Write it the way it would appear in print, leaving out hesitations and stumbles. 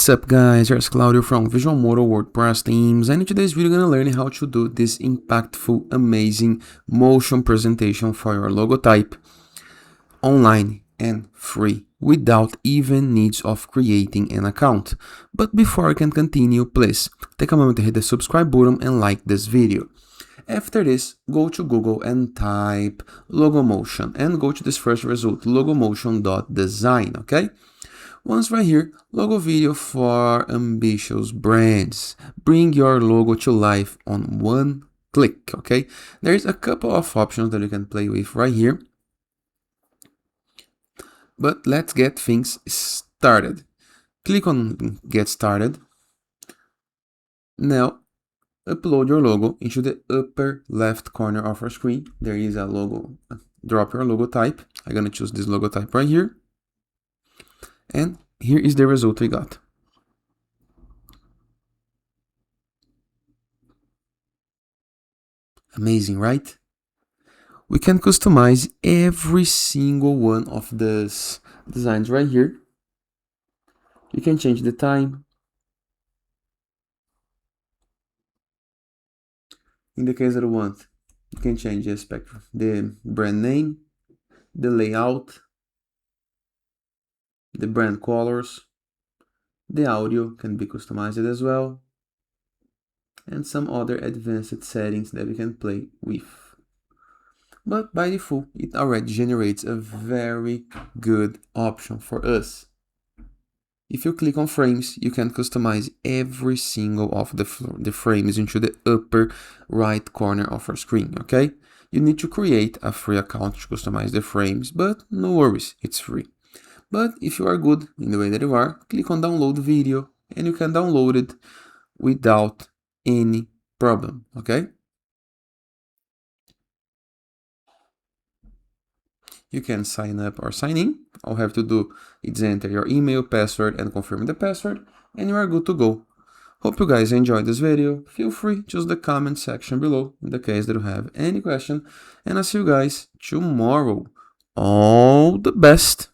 What's up guys, here's Claudio from Visualmodo WordPress themes, and in today's video we're going to learn how to do this impactful, amazing motion presentation for your logotype online and free without even needs of creating an account. But before I can continue, please take a moment to hit the subscribe button and like this video. After this, go to Google and type Logomotion and go to this first result, logomotion.design, okay? Once right here, logo video for ambitious brands. Bring your logo to life on one click, okay? There's a couple of options that you can play with right here. But let's get things started. Click on Get Started. Now, upload your logo into the upper left corner of our screen. There is a logo. Drop your logo type. I'm going to choose this logo type right here. And here is the result we got. Amazing, right? We can customize every single one of these designs right here. You can change the time. In the case that you want, you can change the spectrum, the brand name, the layout, the brand colors, the audio can be customized as well, and some other advanced settings that we can play with. But by default, it already generates a very good option for us. If you click on frames, you can customize every single of the frames into the upper right corner of our screen, okay? You need to create a free account to customize the frames, but no worries, it's free. But if you are good in the way that you are, click on download video and you can download it without any problem, okay? You can sign up or sign in. All you have to do is enter your email, password, and confirm the password, and you are good to go. Hope you guys enjoyed this video. Feel free to use the comment section below in the case that you have any question, and I'll see you guys tomorrow. All the best!